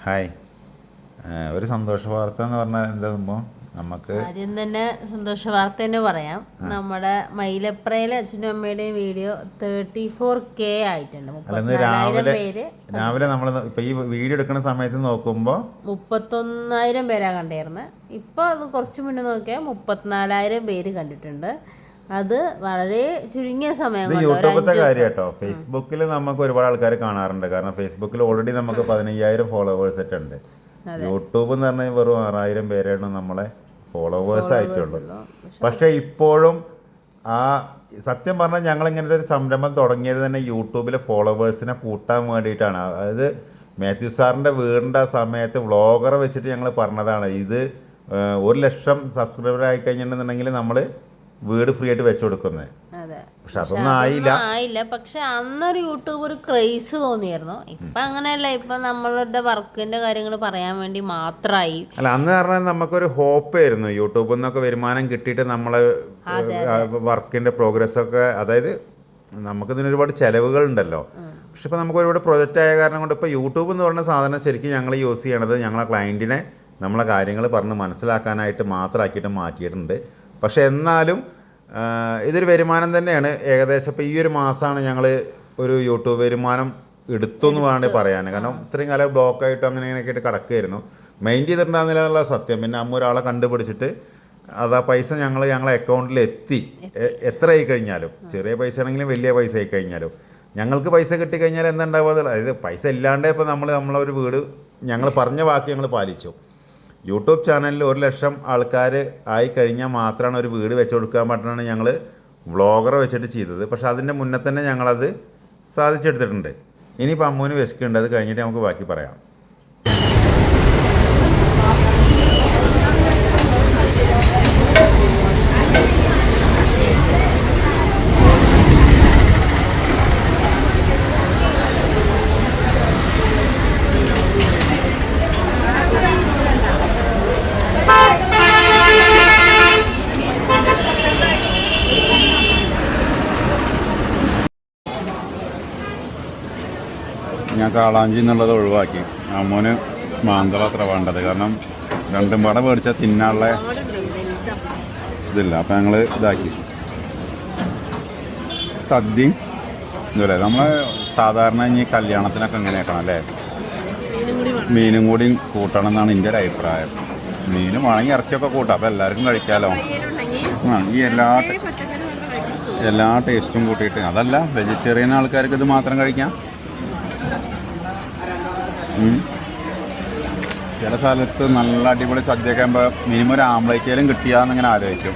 Hi. ഒരു സന്തോഷ വാർത്ത എന്ന് പറഞ്ഞാൽ എന്താകുമ്പോൾ നമുക്ക് ആദ്യം തന്നെ സന്തോഷ വാർത്ത തന്നെ പറയാം. നമ്മുടെ മൈലപ്രയിലെ അച്ഛനും അമ്മയുടെയും വീഡിയോ 34K ആയിട്ടുണ്ട്. 34,000 പേര് രാവിലെ നമ്മൾ ഇപ്പം ഈ വീഡിയോ എടുക്കുന്ന സമയത്ത് നോക്കുമ്പോൾ 31,000 പേരാ കണ്ടിരുന്നത്. ഇപ്പോൾ അത് കുറച്ച് മുന്നേ നോക്കിയാൽ 34,000 പേര് കണ്ടിട്ടുണ്ട്. അത് വളരെ ചുരുങ്ങിയ സമയം ഇത് യൂട്യൂബത്തെ കാര്യം കേട്ടോ. ഫേസ്ബുക്കിൽ നമുക്ക് ഒരുപാട് ആൾക്കാർ കാണാറുണ്ട്. കാരണം ഫേസ്ബുക്കിൽ ഓൾറെഡി നമുക്ക് 15,000 ഫോളോവേഴ്സ് ഒക്കെ ഉണ്ട്. യൂട്യൂബ് എന്ന് പറഞ്ഞാൽ വെറും 6,000 പേരാണ് നമ്മളെ ഫോളോവേഴ്സ് ആയിട്ടുള്ളൂ. പക്ഷേ ഇപ്പോഴും ആ സത്യം പറഞ്ഞാൽ ഞങ്ങൾ ഇങ്ങനത്തെ ഒരു സംരംഭം തുടങ്ങിയത് തന്നെ യൂട്യൂബിലെ ഫോളോവേഴ്സിനെ കൂട്ടാൻ വേണ്ടിയിട്ടാണ്. അതായത് മാത്യു സാറിൻ്റെ വീടിൻ്റെ ആ സമയത്ത് വ്ളോഗറെ വെച്ചിട്ട് ഞങ്ങൾ പറഞ്ഞതാണ്, ഇത് 1,00,000 സബ്സ്ക്രൈബർ ആയി കഴിഞ്ഞിട്ടുണ്ടെന്നുണ്ടെങ്കിൽ നമ്മൾ വീട് ഫ്രീ ആയിട്ട് വെച്ചു കൊടുക്കുന്നത്. പക്ഷെ അതൊന്നും ആയില്ല. പക്ഷെ അന്നൊരു യൂട്യൂബ് ഒരു ക്രേസ് തോന്നിയായിരുന്നു. ഇപ്പൊ അങ്ങനെയല്ല. ഇപ്പൊ നമ്മളുടെ വർക്കിന്റെ കാര്യങ്ങൾ പറയാൻ വേണ്ടി മാത്രമായി. അല്ല, അന്ന് പറഞ്ഞാൽ നമുക്കൊരു ഹോപ്പ് ആയിരുന്നു യൂട്യൂബിൽ നിന്നൊക്കെ വരുമാനം കിട്ടിയിട്ട് നമ്മളെ വർക്കിന്റെ പ്രോഗ്രസ് ഒക്കെ, അതായത് നമുക്കിതിന് ഒരുപാട് ചിലവുകൾ ഉണ്ടല്ലോ. പക്ഷെ ഇപ്പം നമുക്ക് ഒരുപാട് പ്രൊജക്റ്റ് ആയ കാരണം കൊണ്ട് ഇപ്പോൾ യൂട്യൂബ് എന്ന് പറഞ്ഞ സാധനം ശരിക്കും ഞങ്ങൾ യൂസ് ചെയ്യണത് ഞങ്ങളെ ക്ലയൻറ്റിനെ നമ്മളെ കാര്യങ്ങൾ പറഞ്ഞ് മനസ്സിലാക്കാനായിട്ട് മാത്രമാക്കിയിട്ട് മാറ്റിയിട്ടുണ്ട്. പക്ഷെ എന്നാലും ഇതൊരു വരുമാനം തന്നെയാണ്. ഏകദേശം ഇപ്പോൾ ഈ ഒരു മാസമാണ് ഞങ്ങൾ ഒരു യൂട്യൂബ് വരുമാനം എടുത്തു എന്ന് വേണമെങ്കിൽ പറയാൻ. കാരണം ഇത്രയും കാലം ബ്ലോക്കായിട്ട് അങ്ങനെ ഇങ്ങനെയൊക്കെ ആയിട്ട് കിടക്കുകയായിരുന്നു. മൈൻഡ് ചെയ്തിട്ടുണ്ടാകുന്നില്ല എന്നുള്ള സത്യം. പിന്നെ അമ്മ ഒരാളെ കണ്ടുപിടിച്ചിട്ട് അത് ആ പൈസ ഞങ്ങളെ അക്കൗണ്ടിൽ എത്ര ആയി കഴിഞ്ഞാലും, ചെറിയ പൈസ ആണെങ്കിലും വലിയ പൈസ ആയി കഴിഞ്ഞാലും ഞങ്ങൾക്ക് പൈസ കിട്ടിക്കഴിഞ്ഞാൽ എന്താ ഉണ്ടാവുക, അതായത് പൈസ ഇല്ലാണ്ടേ ഇപ്പോൾ നമ്മളൊരു വീട് ഞങ്ങൾ പറഞ്ഞ വാക്ക് ഞങ്ങൾ പാലിച്ചു. യൂട്യൂബ് ചാനലിൽ 1,00,000 ആൾക്കാർ ആയി കഴിഞ്ഞാൽ മാത്രമാണ് ഒരു വീട് വെച്ച് കൊടുക്കാൻ പറ്റണമെന്ന് ഞങ്ങൾ വ്ളോഗറെ വെച്ചിട്ട് ചെയ്തത്. പക്ഷേ അതിൻ്റെ മുന്നേ തന്നെ ഞങ്ങളത് സാധിച്ചെടുത്തിട്ടുണ്ട്. ഇനിയിപ്പോൾ അമ്മൂന് വിശക്കുണ്ട്, അത് കഴിഞ്ഞിട്ട് നമുക്ക് ബാക്കി പറയാം. ഞാൻ കാളാഞ്ചി എന്നുള്ളത് ഒഴിവാക്കി. അമ്മൂന് മാന്തള അത്ര വേണ്ടത്, കാരണം രണ്ടും പാടെ മേടിച്ചാൽ തിന്നാനുള്ള ഇതില്ല. അപ്പം ഞങ്ങൾ ഇതാക്കി സദ്യയും ഇതുപോലെ നമ്മൾ സാധാരണ ഇനി കല്യാണത്തിനൊക്കെ ഇങ്ങനെ ആക്കണം അല്ലേ, മീനും കൂടി കൂട്ടണം എന്നാണ് എൻ്റെ ഒരു അഭിപ്രായം. മീനും വേണമെങ്കിൽ ഇറച്ചിയൊക്കെ കൂട്ടാം, അപ്പം എല്ലാവർക്കും കഴിക്കാമല്ലോ. ഈ എല്ലാ ടേസ്റ്റും കൂട്ടിയിട്ട്, അതല്ല വെജിറ്റേറിയൻ ആൾക്കാർക്ക് ഇത് മാത്രം കഴിക്കാം. ചില സ്ഥലത്ത് നല്ല അടിപൊളി സദ്യയൊക്കെ ആകുമ്പോൾ മിനിമം ഒരു ആംപ്ലേറ്റേലും കിട്ടിയാന്നിങ്ങനെ ആലോചിക്കും.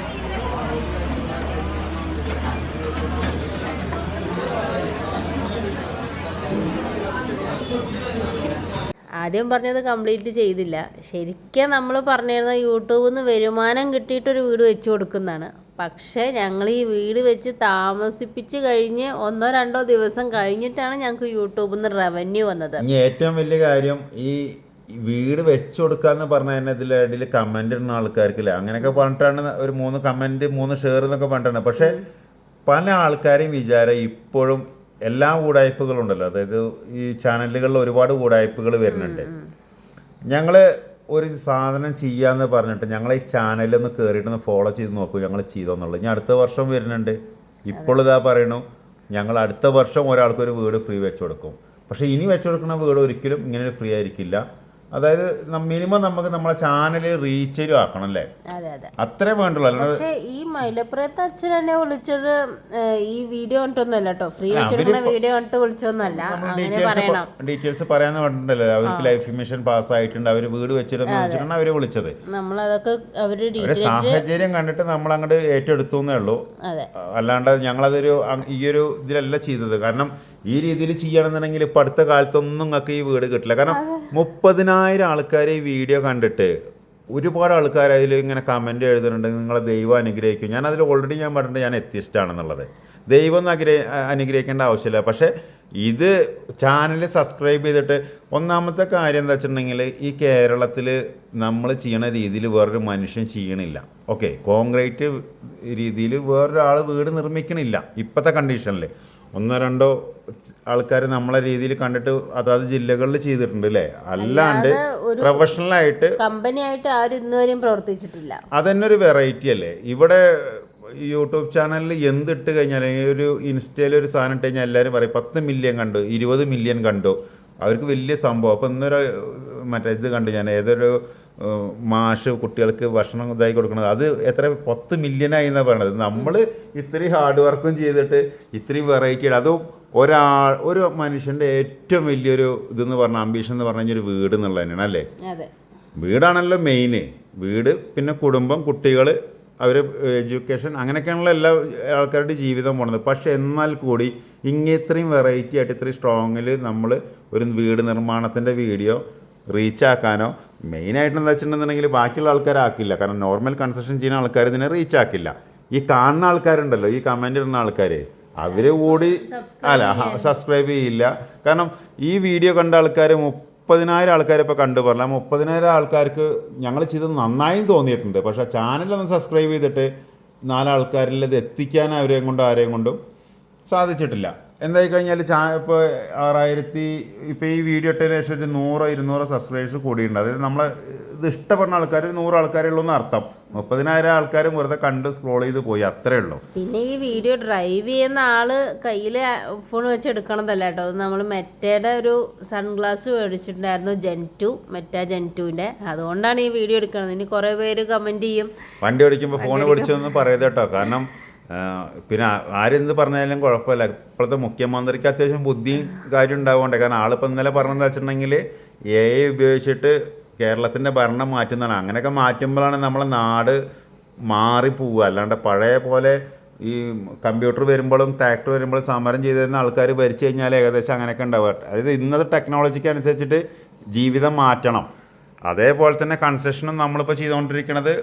ആദ്യം പറഞ്ഞത് കംപ്ലീറ്റ് ചെയ്തില്ല. ശരിക്കും നമ്മൾ പറഞ്ഞിരുന്നത് യൂട്യൂബിൽ നിന്ന് വരുമാനം കിട്ടിയിട്ടൊരു വീട് വെച്ച് കൊടുക്കുന്നതാണ്. പക്ഷേ ഞങ്ങൾ ഈ വീട് വെച്ച് താമസിപ്പിച്ച് കഴിഞ്ഞ് 1-2 ദിവസം കഴിഞ്ഞിട്ടാണ് ഞങ്ങൾക്ക് യൂട്യൂബിൽ നിന്ന് റവന്യൂ വന്നത്. ഇനി ഏറ്റവും വലിയ കാര്യം, ഈ വീട് വെച്ച് കൊടുക്കാന്ന് പറഞ്ഞാൽ തന്നെ ഇതിലിടയിൽ കമൻ്റ് ഇടുന്ന ആൾക്കാർക്കില്ല. അങ്ങനെയൊക്കെ പറഞ്ഞിട്ടാണ് ഒരു 3 കമൻറ്റ് 3 ഷെയർ എന്നൊക്കെ പറഞ്ഞിട്ടാണ്. പക്ഷേ പല ആൾക്കാരെയും വിചാരം ഇപ്പോഴും എല്ലാ ഊടായ്പകളുണ്ടല്ലോ, അതായത് ഈ ചാനലുകളിൽ ഒരുപാട് ഊടായ്പകൾ വരുന്നുണ്ട്. ഞങ്ങൾ ഒരു സാധനം ചെയ്യാമെന്ന് പറഞ്ഞിട്ട് ഞങ്ങൾ ഈ ചാനലൊന്ന് കയറിയിട്ടൊന്ന് ഫോളോ ചെയ്ത് നോക്കൂ, ഞങ്ങൾ ചെയ്തോന്നുള്ളത്. ഇനി അടുത്ത വർഷം വരുന്നുണ്ട്. ഇപ്പോൾ ഇതാ പറയണു, ഞങ്ങൾ അടുത്ത വർഷം ഒരാൾക്കൊരു വീട് ഫ്രീ വെച്ച് കൊടുക്കും. പക്ഷേ ഇനി വെച്ച് കൊടുക്കുന്ന വീട് ഒരിക്കലും ഇങ്ങനെ ഫ്രീ ആയിരിക്കില്ല. അതായത് മിനിമം നമുക്ക് നമ്മളെ ചാനൽ റീച്ചേരും ആക്കണം അല്ലേ, അത്രേ വേണ്ടുള്ളൂ. പക്ഷേ ഈ മൈലപ്പുറത്തെ അച്ഛൻ എന്നെ വിളിച്ചത് ഈ വീഡിയോ കണ്ടിട്ടൊന്നുമല്ല കേട്ടോ, ഫ്രീ ആയിട്ട് വീഡിയോ കണ്ടിട്ട് വിളിച്ചൊന്നല്ല. ഡീറ്റെയിൽസ് പറയാന്ന് പറഞ്ഞിട്ടുണ്ടല്ലോ, അവർക്ക് ലൈഫ് മിഷൻ പാസ് ആയിട്ടുണ്ട്, അവർ വീട് വെച്ചിട്ടാണ് അവര് വിളിച്ചത്. നമ്മളതൊക്കെ അവര് സാഹചര്യം കണ്ടിട്ട് നമ്മൾ അങ്ങോട്ട് ഏറ്റെടുത്തു എന്നേ ഉള്ളൂ. അല്ലാണ്ട് ഞങ്ങളതൊരു ഈ ഒരു ഇതിലല്ല ചെയ്തത്. കാരണം ഈ രീതിയിൽ ചെയ്യണമെന്നുണ്ടെങ്കിൽ ഇപ്പം അടുത്ത കാലത്തൊന്നും നിങ്ങൾക്ക് ഈ വീട് കിട്ടില്ല. കാരണം 30,000 ആൾക്കാർ ഈ വീഡിയോ കണ്ടിട്ട് ഒരുപാട് ആൾക്കാർ അതിൽ ഇങ്ങനെ കമൻറ്റ് എഴുതുന്നുണ്ട്, നിങ്ങളെ ദൈവം അനുഗ്രഹിക്കും. ഞാൻ അതിൽ ഓൾറെഡി ഞാൻ പറഞ്ഞിട്ട് ഞാൻ എത്തിയിസ്റ്റാണെന്നുള്ളത്. ദൈവം ഒന്നും അനുഗ്രഹിക്കേണ്ട ആവശ്യമില്ല. പക്ഷേ ഇത് ചാനൽ സബ്സ്ക്രൈബ് ചെയ്തിട്ട് ഒന്നാമത്തെ കാര്യം എന്താ വെച്ചിട്ടുണ്ടെങ്കിൽ, ഈ കേരളത്തിൽ നമ്മൾ ചെയ്യണ രീതിയിൽ വേറൊരു മനുഷ്യൻ ചെയ്യണില്ല. ഓക്കെ, കോൺക്രീറ്റ് രീതിയിൽ വേറൊരാൾ വീട് നിർമ്മിക്കണില്ല ഇപ്പോഴത്തെ കണ്ടീഷനിൽ. ഒന്നോ രണ്ടോ ആൾക്കാർ നമ്മളെ രീതിയിൽ കണ്ടിട്ട് അതാത് ജില്ലകളിൽ ചെയ്തിട്ടുണ്ട് അല്ലേ, അല്ലാണ്ട് പ്രൊഫഷണലായിട്ട് കമ്പനി ആയിട്ട് ആരും ഇന്നുവരെയും പ്രവർത്തിച്ചിട്ടില്ല. അതന്നെ ഒരു വെറൈറ്റി അല്ലേ. ഇവിടെ യൂട്യൂബ് ചാനലിൽ എന്തിട്ട് കഴിഞ്ഞാൽ ഒരു ഇൻസ്റ്റയിൽ ഒരു സാധനം ഇട്ട് കഴിഞ്ഞാൽ എല്ലാവരും പറയും 10 മില്യൺ കണ്ടു, 20 മില്യൺ കണ്ടു, അവർക്ക് വലിയ സംഭവം. അപ്പോൾ ഇന്നൊരു മറ്റേ ഇത് കണ്ടു ഞാൻ, ഏതൊരു മാഷ് കുട്ടികൾക്ക് ഭക്ഷണം ഇതായി കൊടുക്കുന്നത്, അത് എത്ര 10 മില്യനായി എന്നാണ് പറയണത്. നമ്മൾ ഇത്രയും ഹാർഡ് വർക്കും ചെയ്തിട്ട് ഇത്രയും വെറൈറ്റി, അതും ഒരു മനുഷ്യൻ്റെ ഏറ്റവും വലിയൊരു ഇതെന്ന് പറഞ്ഞാൽ അംബീഷൻ എന്ന് പറഞ്ഞു കഴിഞ്ഞാൽ ഒരു വീട് എന്നുള്ളത് തന്നെയാണ് അല്ലേ. വീടാണല്ലോ മെയിന്. വീട്, പിന്നെ കുടുംബം, കുട്ടികൾ, അവർ എഡ്യൂക്കേഷൻ, അങ്ങനെയൊക്കെയാണല്ലോ എല്ലാ ആൾക്കാരുടെ ജീവിതം പോണത്. പക്ഷേ എന്നാൽ കൂടി ഇത്രയും വെറൈറ്റി ആയിട്ട് ഇത്രയും സ്ട്രോങ്ങിൽ നമ്മൾ ഒരു വീട് നിർമ്മാണത്തിൻ്റെ വീഡിയോ റീച്ചാക്കാനോ, മെയിനായിട്ട് എന്താ വെച്ചിട്ടുണ്ടെന്നുണ്ടെങ്കിൽ ബാക്കിയുള്ള ആൾക്കാരാക്കില്ല. കാരണം നോർമൽ കൺസ്ട്രക്ഷൻ ചെയ്യുന്ന ആൾക്കാർ ഇതിനെ റീച്ചാക്കില്ല. ഈ കാണുന്ന ആൾക്കാരുണ്ടല്ലോ, ഈ കമൻ്റ് ഇടുന്ന ആൾക്കാർ, അവർ കൂടി സബ്സ്ക്രൈബ് ചെയ്യില്ല. കാരണം ഈ വീഡിയോ കണ്ട ആൾക്കാർ 30,000 ആൾക്കാർ ഇപ്പോൾ കണ്ടു പറഞ്ഞാൽ 30,000 ആൾക്കാർക്ക് ഞങ്ങൾ ചെയ്തത് നന്നായും തോന്നിയിട്ടുണ്ട്. പക്ഷേ ചാനലൊന്ന് സബ്സ്ക്രൈബ് ചെയ്തിട്ട് 4 ആൾക്കാരിൽ ഇത് എത്തിക്കാൻ ആരെയും കൊണ്ടും സാധിച്ചിട്ടില്ല. എന്തായി കഴിഞ്ഞാൽ ഇപ്പോൾ 6000 ഇപ്പോൾ ഈ വീഡിയോ ഇട്ടതിന് ശേഷം ഒരു 100-200 സബ്സ്ക്രൈബേഴ്സ് കൂടിയിട്ടുണ്ട്. അതായത് നമ്മളെ ഇത് ഇഷ്ടപ്പെടുന്ന ആൾക്കാർ 100 ആൾക്കാരുള്ളൂ എന്ന് അർത്ഥം. 30,000 ആൾക്കാരും വെറുതെ കണ്ട് സ്ക്രോൾ ചെയ്ത് പോയി, അത്രേ ഉള്ളൂ. പിന്നെ ഈ വീഡിയോ ഡ്രൈവ് ചെയ്യുന്ന ആള് കയ്യിൽ ഫോൺ വെച്ച് എടുക്കണതല്ല കേട്ടോ. നമ്മൾ മെറ്റയുടെ ഒരു സൺഗ്ലാസ് മേടിച്ചിട്ടുണ്ടായിരുന്നു, Gen 2 അതുകൊണ്ടാണ് ഈ വീഡിയോ എടുക്കുന്നത്. ഇനി കുറേ പേര് കമൻറ്റ് ചെയ്യും വണ്ടി ഓടിക്കുമ്പോൾ ഫോൺ പിടിച്ചൊന്നും പറയരുത് കേട്ടോ. കാരണം പിന്നെ ആരെന്ത് പറഞ്ഞാലും കുഴപ്പമില്ല. ഇപ്പോഴത്തെ മുഖ്യമന്ത്രിക്ക് അത്യാവശ്യം ബുദ്ധിയും കാര്യം ഉണ്ടാവുകൊണ്ടേ. കാരണം ആളിപ്പോൾ ഇന്നലെ പറഞ്ഞതെന്ന് വെച്ചിട്ടുണ്ടെങ്കിൽ AI ഉപയോഗിച്ചിട്ട് കേരളത്തിൻ്റെ ഭരണം മാറ്റുന്നതാണ്. അങ്ങനെയൊക്കെ മാറ്റുമ്പോഴാണ് നമ്മളെ നാട് മാറിപ്പോവുക. അല്ലാണ്ട് പഴയ പോലെ ഈ കമ്പ്യൂട്ടർ വരുമ്പോഴും ട്രാക്ടർ വരുമ്പോഴും സമരം ചെയ്തിരുന്ന ആൾക്കാർ ഭരിച്ചു കഴിഞ്ഞാൽ ഏകദേശം അങ്ങനെയൊക്കെ ഉണ്ടാവുക. അതായത് ഇന്നത്തെ ടെക്നോളജിക്ക് അനുസരിച്ചിട്ട് ജീവിതം മാറ്റണം. അതേപോലെ തന്നെ കൺസ്ട്രക്ഷനും നമ്മളിപ്പോൾ ചെയ്തുകൊണ്ടിരിക്കുന്നത്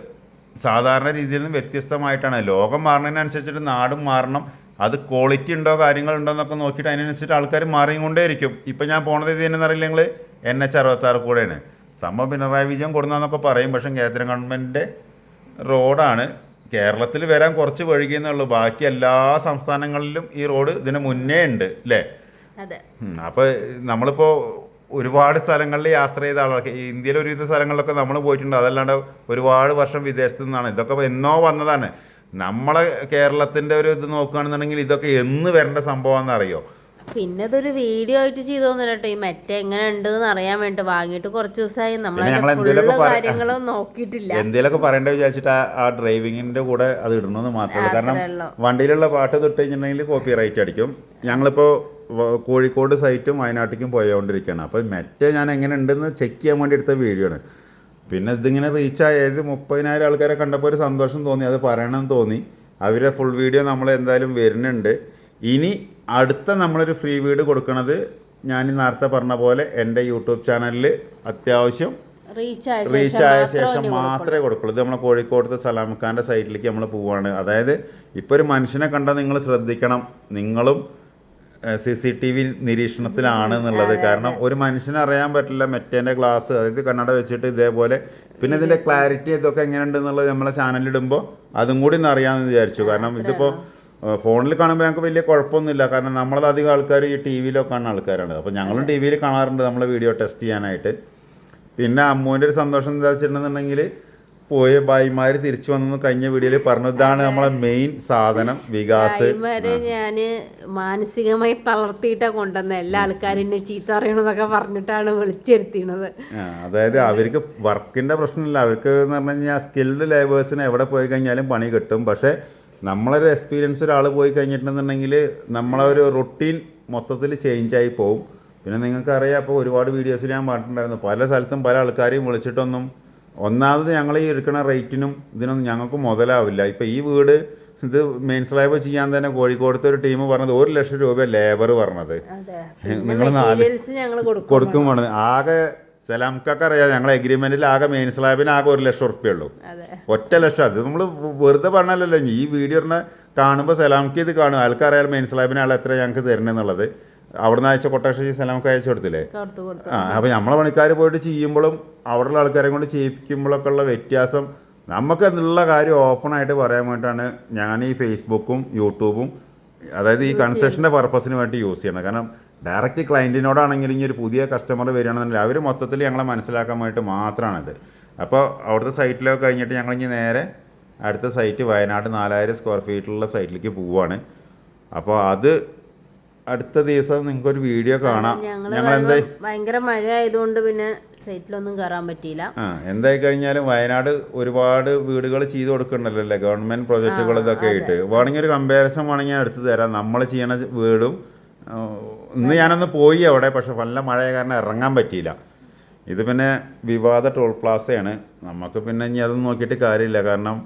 സാധാരണ രീതിയിൽ നിന്ന് വ്യത്യസ്തമായിട്ടാണ്. ലോകം മാറുന്നതിനനുസരിച്ചിട്ട് നാടും മാറണം. അത് ക്വാളിറ്റി ഉണ്ടോ കാര്യങ്ങളുണ്ടോ എന്നൊക്കെ നോക്കിയിട്ട് അതിനനുസരിച്ചിട്ട് ആൾക്കാർ മാറിക്കൊണ്ടേയിരിക്കും. ഇപ്പം ഞാൻ പോണത് ഇത് തന്നെ അറിയില്ല, നിങ്ങൾ NH66 കൂടെയാണ് സംഭവം. പിണറായി വിജയൻ കൊടുക്കുന്നതെന്നൊക്കെ പറയും, പക്ഷേ കേന്ദ്ര ഗവൺമെൻറ്റിൻ്റെ റോഡാണ്. കേരളത്തിൽ വരാൻ കുറച്ച് വഴുകിയെന്നുള്ളൂ. ബാക്കി എല്ലാ സംസ്ഥാനങ്ങളിലും ഈ റോഡ് ഇതിന് മുന്നേ ഉണ്ട് അല്ലേ. അപ്പോൾ നമ്മളിപ്പോൾ ഒരുപാട് സ്ഥലങ്ങളിൽ യാത്ര ചെയ്ത ആളൊക്കെ ഇന്ത്യയിലെ ഒരുവിധ സ്ഥലങ്ങളിലൊക്കെ നമ്മൾ പോയിട്ടുണ്ട്. അതല്ലാണ്ട് ഒരുപാട് വർഷം വിദേശത്തു നിന്നാണ്. ഇതൊക്കെ എന്നോ വന്നതാണ്. നമ്മളെ കേരളത്തിൻ്റെ ഒരു ഇത് നോക്കുകയാണെന്നുണ്ടെങ്കിൽ ഇതൊക്കെ എന്ന് വരേണ്ട സംഭവമാണെന്ന് അറിയോ. പിന്നെ ഇതൊരു വീഡിയോ ആയിട്ട് ചെയ്തോന്നില്ല കേട്ടോ. ഈ മറ്റേ എങ്ങനെ ഉണ്ട് എന്ന് അറിയാൻ വേണ്ടി വാങ്ങിയിട്ട് കുറച്ച് ദിവസമായി നമ്മൾ കാര്യങ്ങളും നോക്കിയിട്ടില്ല. എന്തെങ്കിലുമൊക്കെ പറയേണ്ട വിചാരിച്ചിട്ട് ആ ഡ്രൈവിങ്ങിൻ്റെ കൂടെ അത് ഇടണമെന്ന് മാത്രമേ. കാരണം വണ്ടിയിലുള്ള പാട്ട് തൊട്ട് കഴിഞ്ഞിട്ടുണ്ടെങ്കിൽ കോപ്പി റൈറ്റ് അടിക്കും. ഞങ്ങളിപ്പോൾ കോഴിക്കോട് സൈറ്റും വയനാട്ടിലേക്കും പോയോണ്ടിരിക്കുകയാണ്. അപ്പോൾ മറ്റേ ഞാൻ എങ്ങനെ ഉണ്ടെന്ന് ചെക്ക് ചെയ്യാൻ വേണ്ടി എടുത്ത വീഡിയോ ആണ്. പിന്നെ ഇതിങ്ങനെ റീച്ചായത് 30,000 ആൾക്കാരെ കണ്ടപ്പോൾ ഒരു സന്തോഷം തോന്നി, അത് പറയണമെന്ന് തോന്നി. അവരുടെ ഫുൾ വീഡിയോ നമ്മൾ എന്തായാലും വരുന്നുണ്ട്. ഇനി അടുത്ത നമ്മളൊരു ഫ്രീ വീഡിയോ കൊടുക്കുന്നത് ഞാൻ നേരത്തെ പറഞ്ഞ പോലെ എൻ്റെ യൂട്യൂബ് ചാനലിൽ അത്യാവശ്യം റീച്ചായ ശേഷം മാത്രമേ കൊടുക്കുള്ളൂ. ഇത് നമ്മളെ കോഴിക്കോടത്തെ സലാംഖാൻ്റെ സൈറ്റിലേക്ക് നമ്മൾ പോവുകയാണ്. അതായത് ഇപ്പോൾ ഒരു മനുഷ്യനെ കണ്ടാൽ നിങ്ങൾ ശ്രദ്ധിക്കണം, നിങ്ങളും CCTV നിരീക്ഷണത്തിലാണ് എന്നുള്ളത്. കാരണം ഒരു മനുഷ്യനെ അറിയാൻ പറ്റില്ല മറ്റേൻ്റെ ഗ്ലാസ്, അതായത് കണ്ണട വെച്ചിട്ട് ഇതേപോലെ. പിന്നെ ഇതിൻ്റെ ക്ലാരിറ്റി ഇതൊക്കെ എങ്ങനെയുണ്ട് എന്നുള്ളത് നമ്മളെ ചാനലിടുമ്പോൾ അതും കൂടി ഒന്ന് അറിയാമെന്ന് വിചാരിച്ചു. കാരണം ഇതിപ്പോൾ ഫോണിൽ കാണുമ്പോൾ ഞങ്ങൾക്ക് വലിയ കുഴപ്പമൊന്നുമില്ല. കാരണം നമ്മളത് അധികം ആൾക്കാർ ഈ TV-ലൊക്കെ കാണുന്ന ആൾക്കാരാണ്. അപ്പോൾ ഞങ്ങളും TV-യിൽ കാണാറുണ്ട് നമ്മളെ വീഡിയോ ടെസ്റ്റ് ചെയ്യാനായിട്ട്. പിന്നെ അമ്മൂൻ്റെ ഒരു സന്തോഷം എന്താ വെച്ചിട്ടുണ്ടെന്നുണ്ടെങ്കിൽ പോയ ഭായിമാർ തിരിച്ചു വന്നു. കഴിഞ്ഞ വീഡിയോയിൽ പറഞ്ഞു ഇതാണ് നമ്മളെ മെയിൻ സാധനം വികാസ്. ഞാൻ മാനസികമായി തളർത്തിയിട്ടാണ് കൊണ്ടുവന്നത്. എല്ലാ ആൾക്കാരും ചീത്ത അറിയണമെന്നൊക്കെ പറഞ്ഞിട്ടാണ് വിളിച്ചിരുത്തിയത്. അതായത് അവർക്ക് വർക്കിൻ്റെ പ്രശ്നമില്ല. അവർക്ക് എന്ന് പറഞ്ഞു കഴിഞ്ഞാൽ സ്കിൽഡ് ലേബേഴ്സിന് എവിടെ പോയി കഴിഞ്ഞാലും പണി കിട്ടും. പക്ഷേ നമ്മളൊരു എക്സ്പീരിയൻസ് ഒരാൾ പോയി കഴിഞ്ഞിട്ടുണ്ടെന്നുണ്ടെങ്കിൽ നമ്മളെ ഒരു റൊട്ടീൻ മൊത്തത്തിൽ ചേഞ്ചായി പോവും. പിന്നെ നിങ്ങൾക്കറിയാം, അപ്പോൾ ഒരുപാട് വീഡിയോസിൽ ഞാൻ പറഞ്ഞിട്ടുണ്ടായിരുന്നു, പല സ്ഥലത്തും പല ആൾക്കാരെയും വിളിച്ചിട്ടൊന്നും ഒന്നാമത് ഞങ്ങൾ ഈ എടുക്കുന്ന റേറ്റിനും ഇതിനൊന്നും ഞങ്ങൾക്ക് മുതലാവില്ല. ഇപ്പോൾ ഈ വീട് ഇത് മെയിൻ സ്ലാബ് ചെയ്യാൻ തന്നെ കോഴിക്കോടത്തെ ഒരു ടീം പറഞ്ഞത് 1 ലക്ഷം രൂപ ലേബർ പറഞ്ഞത്. നിങ്ങൾ 4 കൊടുക്കും വേണം. ആകെ സലാംക്കൊക്കെ അറിയാം, ഞങ്ങളെ എഗ്രിമെൻറ്റിൽ ആകെ മെയിൻ സ്ലാബിന് ആകെ 1 ലക്ഷം ഉറുപ്പ്യുള്ളൂ. 1 ലക്ഷം. അത് നമ്മൾ വെറുതെ പറഞ്ഞല്ലോ. ഈ വീഡിയോ കാണുമ്പോൾ സലാംക്ക് ഇത് കാണും, ആൾക്കറിയാം മെയിൻ സ്ലാബിന് ആൾ എത്ര ഞങ്ങൾക്ക് തരണമെന്നുള്ളത്. അവിടെ നിന്ന് അയച്ച കൊട്ടേഷൻ സലാമൊക്കെ അയച്ചു കൊടുത്തില്ലേ. അപ്പോൾ നമ്മളെ പണിക്കാർ പോയിട്ട് ചെയ്യുമ്പോഴും അവിടെയുള്ള ആൾക്കാരെ കൊണ്ട് ചെയ്യിപ്പിക്കുമ്പോഴൊക്കെ ഉള്ള വ്യത്യാസം നമുക്ക് എന്നുള്ള കാര്യം ഓപ്പണായിട്ട് പറയാൻ വേണ്ടിയിട്ടാണ് ഞാൻ ഈ ഫേസ്ബുക്കും യൂട്യൂബും അതായത് ഈ കൺസ്ട്രക്ഷൻ്റെ പർപ്പസിന് വേണ്ടി യൂസ് ചെയ്യണം. കാരണം ഡയറക്റ്റ് ക്ലയൻറ്റിനോടാണെങ്കിൽ ഇനി ഒരു പുതിയ കസ്റ്റമർ വരികയാണെന്നുണ്ടെങ്കിൽ അവർ മൊത്തത്തിൽ ഞങ്ങളെ മനസ്സിലാക്കാൻ വേണ്ടിയിട്ട് മാത്രമാണിത്. അപ്പോൾ അവിടുത്തെ സൈറ്റിലൊക്കെ കഴിഞ്ഞിട്ട് ഞങ്ങൾ ഇനി നേരെ അടുത്ത സൈറ്റ് വയനാട് 4000 സ്ക്വയർ ഫീറ്റിലുള്ള സൈറ്റിലേക്ക് പോവുകയാണ്. അപ്പോൾ അത് അടുത്ത ദിവസം നിങ്ങൾക്കൊരു വീഡിയോ കാണാം. ഞങ്ങൾ എന്താ ഭയങ്കര മഴ ആയതുകൊണ്ട് പിന്നെ സൈറ്റിലൊന്നും കയറാൻ പറ്റിയില്ല. എന്തായി കഴിഞ്ഞാലും വയനാട് ഒരുപാട് വീടുകൾ ചെയ്ത് കൊടുക്കണ്ടല്ലോ അല്ലേ, ഗവൺമെൻറ് പ്രൊജക്റ്റുകൾ ഇതൊക്കെ ആയിട്ട്. വേണമെങ്കിൽ ഒരു കമ്പാരിസൺ വേണമെങ്കിൽ ഞാൻ എടുത്ത് തരാം. നമ്മൾ ചെയ്യണ വീടും ഇന്ന് ഞാനൊന്ന് പോയി അവിടെ, പക്ഷെ നല്ല മഴ കാരണം ഇറങ്ങാൻ പറ്റിയില്ല. ഇത് പിന്നെ വിവാദ ടോൾ പ്ലാസയാണ്. നമുക്ക് പിന്നെ ഇനി അതൊന്നും നോക്കിയിട്ട് കാര്യമില്ല. കാരണം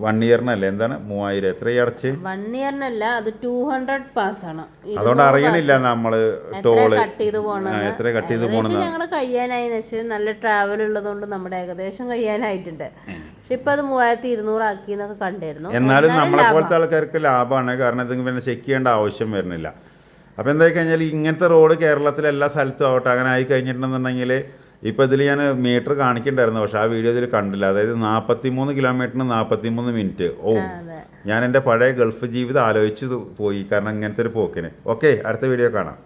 1 ഇയറിനല്ലേ, എന്താണ് 3000 എത്രയും അടച്ച് 1 ഇയറിനല്ല, അത് 200 പാസ്സാണ്. അതുകൊണ്ട് അറിയണില്ല നമ്മള് ടോള് കട്ട് ചെയ്ത് പോകണം. എത്ര കട്ട് ചെയ്ത് പോകണം. ഞങ്ങൾ കഴിയാനായി പക്ഷേ നല്ല ട്രാവൽ ഉള്ളതുകൊണ്ട് നമ്മുടെ ഏകദേശം കഴിയാനായിട്ടുണ്ട്. പക്ഷെ ഇപ്പൊ അത് 3200 ആക്കി എന്നൊക്കെ കണ്ടിരുന്നു. എന്നാലും നമ്മളെ പോലത്തെ ആൾക്കാർക്ക് ലാഭമാണ്. കാരണം ഇത് പിന്നെ ചെക്ക് ചെയ്യേണ്ട ആവശ്യം വരുന്നില്ല. അപ്പോൾ എന്തായി കഴിഞ്ഞാൽ ഇങ്ങനത്തെ റോഡ് കേരളത്തിലെ എല്ലാ സ്ഥലത്തും ആവട്ടെ. അങ്ങനെ ആയി കഴിഞ്ഞിട്ടുണ്ടെന്നുണ്ടെങ്കിൽ ഇപ്പോൾ ഇതിൽ ഞാൻ മീറ്റർ കാണിക്കണ്ടായിരുന്നു, പക്ഷെ ആ വീഡിയോ ഇതിൽ കണ്ടില്ല. അതായത് 43 കിലോമീറ്ററിന് 43 മിനിറ്റ്. ഓ, ഞാൻ എൻ്റെ പഴയ ഗൾഫ് ജീവിതം ആലോചിച്ച് പോയി കാരണം ഇങ്ങനത്തെ ഒരു പോക്കിന്. ഓക്കെ, അടുത്ത വീഡിയോ കാണാം.